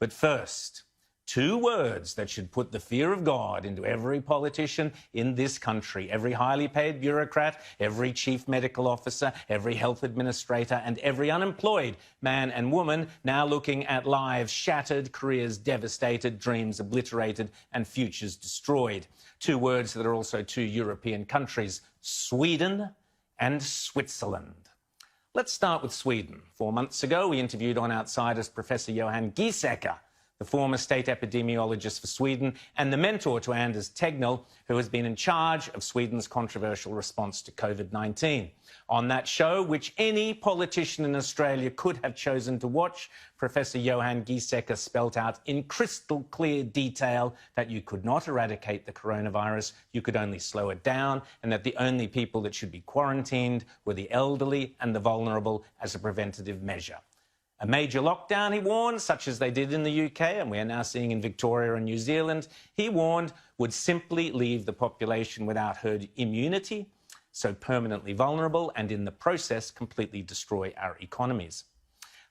But first, two words that should put the fear of God into every politician in this country, every highly paid bureaucrat, every chief medical officer, every health administrator, and every unemployed man and woman now looking at lives shattered, careers devastated, dreams obliterated, and futures destroyed. Two words that are also two European countries, Sweden and Switzerland. Let's start with Sweden. 4 months ago, we interviewed on Outsiders Professor Johan Giesecke, the former state epidemiologist for Sweden and the mentor to Anders Tegnell, who has been in charge of Sweden's controversial response to COVID-19. On that show, which any politician in Australia could have chosen to watch, Professor Johan Giesecke spelt out in crystal clear detail that you could not eradicate the coronavirus, you could only slow it down, and that the only people that should be quarantined were the elderly and the vulnerable as a preventative measure. A major lockdown, he warned, such as they did in the UK and we are now seeing in Victoria and New Zealand, he warned would simply leave the population without herd immunity, so permanently vulnerable, and in the process completely destroy our economies.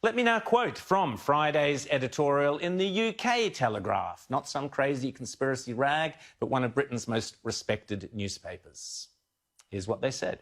Let me now quote from Friday's editorial in the UK Telegraph, not some crazy conspiracy rag, but one of Britain's most respected newspapers. Here's what they said.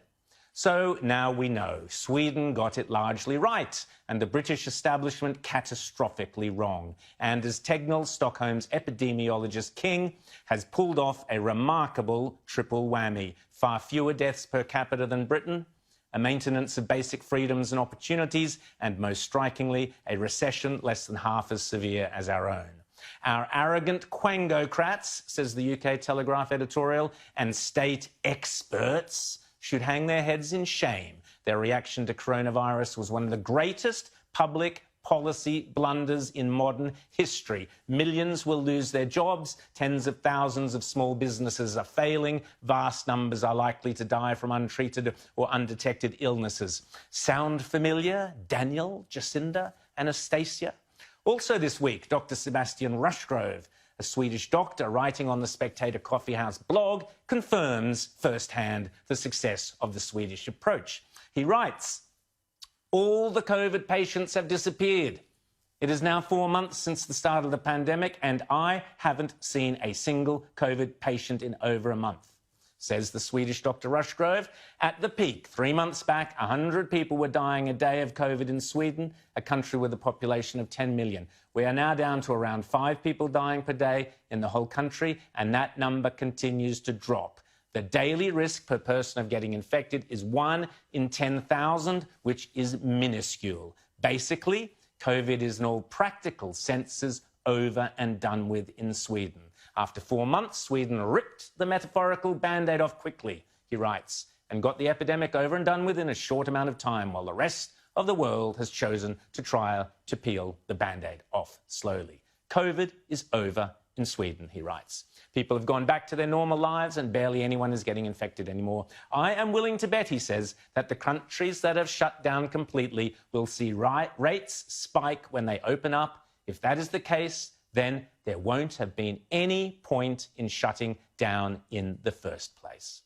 So now we know Sweden got it largely right and the British establishment catastrophically wrong. Anders Tegnell, Stockholm's epidemiologist king, has pulled off a remarkable triple whammy. Far fewer deaths per capita than Britain, a maintenance of basic freedoms and opportunities, and most strikingly, a recession less than half as severe as our own. Our arrogant quangocrats, says the UK Telegraph editorial, and state experts should hang their heads in shame. Their reaction to coronavirus was one of the greatest public policy blunders in modern history. Millions will lose their jobs, tens of thousands of small businesses are failing, vast numbers are likely to die from untreated or undetected illnesses. Sound familiar? Daniel, Jacinda, Anastasia? Also this week, Dr. Sebastian Rushgrove, a Swedish doctor writing on the Spectator Coffeehouse blog, confirms firsthand the success of the Swedish approach. He writes, all the COVID patients have disappeared. It is now 4 months since the start of the pandemic and I haven't seen a single COVID patient in over a month. Says the Swedish Dr. Rushgrove. At the peak, 3 months back, 100 people were dying a day of COVID in Sweden, a country with a population of 10 million. We are now down to around 5 people dying per day in the whole country, and that number continues to drop. The daily risk per person of getting infected is 1 in 10,000, which is minuscule. Basically, COVID is in all practical senses over and done with in Sweden. After 4 months, Sweden ripped the metaphorical Band-Aid off quickly, he writes, and got the epidemic over and done with in a short amount of time, while the rest of the world has chosen to try to peel the Band-Aid off slowly. COVID is over in Sweden, he writes. People have gone back to their normal lives and barely anyone is getting infected anymore. I am willing to bet, he says, that the countries that have shut down completely will see rates spike when they open up. If that is the case, then there won't have been any point in shutting down in the first place.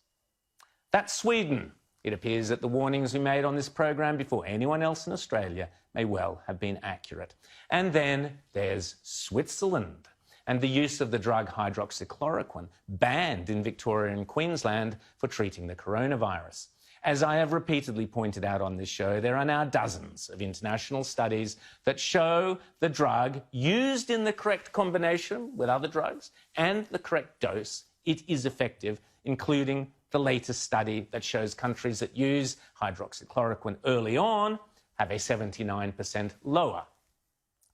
That's Sweden. It appears that the warnings we made on this program before anyone else in Australia may well have been accurate. And then there's Switzerland and the use of the drug hydroxychloroquine, banned in Victoria and Queensland for treating the coronavirus. As I have repeatedly pointed out on this show, there are now dozens of international studies that show the drug used in the correct combination with other drugs and the correct dose, it is effective, including the latest study that shows countries that use hydroxychloroquine early on have a 79% lower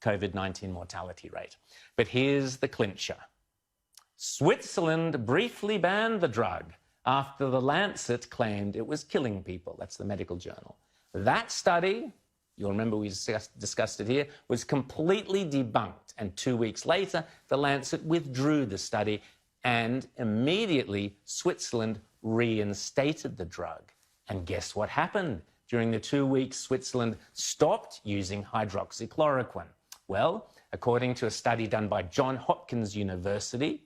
COVID-19 mortality rate. But here's the clincher. Switzerland briefly banned the drug after the Lancet claimed it was killing people. That's the medical journal. That study, you'll remember we discussed it here, was completely debunked. And 2 weeks later, the Lancet withdrew the study and immediately Switzerland reinstated the drug. And guess what happened? During the 2 weeks, Switzerland stopped using hydroxychloroquine. Well, according to a study done by Johns Hopkins University,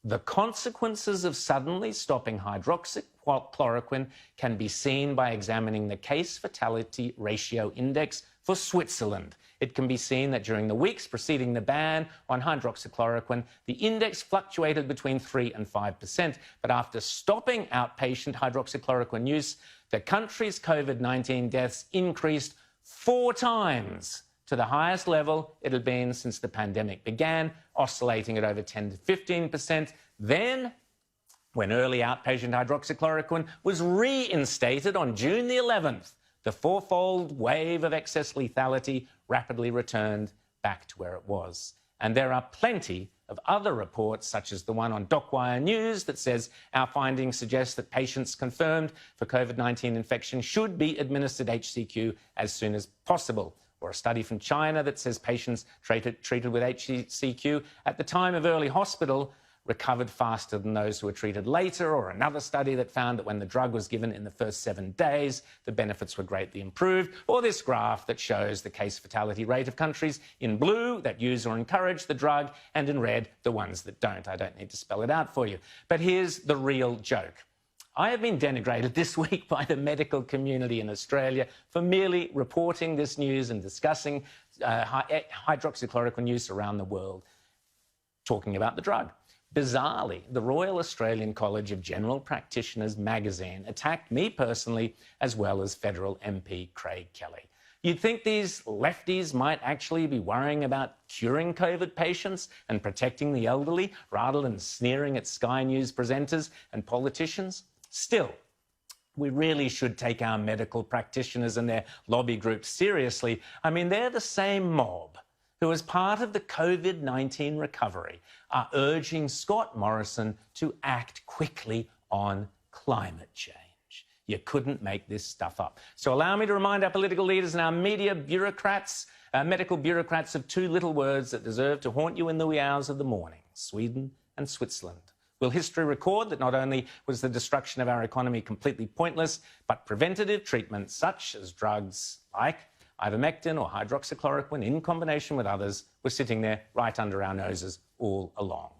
the consequences of suddenly stopping hydroxychloroquine can be seen by examining the case fatality ratio index For Switzerland, it can be seen that during the weeks preceding the ban on hydroxychloroquine, the index fluctuated between 3 and 5%. But after stopping outpatient hydroxychloroquine use, the country's COVID-19 deaths increased 4 times to the highest level it had been since the pandemic began, oscillating at over 10 to 15%. Then, when early outpatient hydroxychloroquine was reinstated on June the 11th, the fourfold wave of excess lethality rapidly returned back to where it was. And there are plenty of other reports, such as the one on DocWire News, that says our findings suggest that patients confirmed for COVID-19 infection should be administered HCQ as soon as possible. Or a study from China that says patients treated with HCQ at the time of early hospital recovered faster than those who were treated later, or another study that found that when the drug was given in the first 7 days, the benefits were greatly improved, or this graph that shows the case fatality rate of countries in blue that use or encourage the drug, and in red, the ones that don't. I don't need to spell it out for you. But here's the real joke. I have been denigrated this week by the medical community in Australia for merely reporting this news and discussing hydroxychloroquine use around the world, talking about the drug. Bizarrely, the Royal Australian College of General Practitioners magazine attacked me personally, as well as federal MP Craig Kelly. You'd think these lefties might actually be worrying about curing COVID patients and protecting the elderly rather than sneering at Sky News presenters and politicians. Still, we really should take our medical practitioners and their lobby groups seriously. I mean, they're the same mob who, as part of the COVID-19 recovery, are urging Scott Morrison to act quickly on climate change. You couldn't make this stuff up. So allow me to remind our political leaders and our media bureaucrats, medical bureaucrats, of 2 little words that deserve to haunt you in the wee hours of the morning: Sweden and Switzerland. Will history record that not only was the destruction of our economy completely pointless, but preventative treatments such as drugs like ivermectin or hydroxychloroquine in combination with others were sitting there right under our noses all along?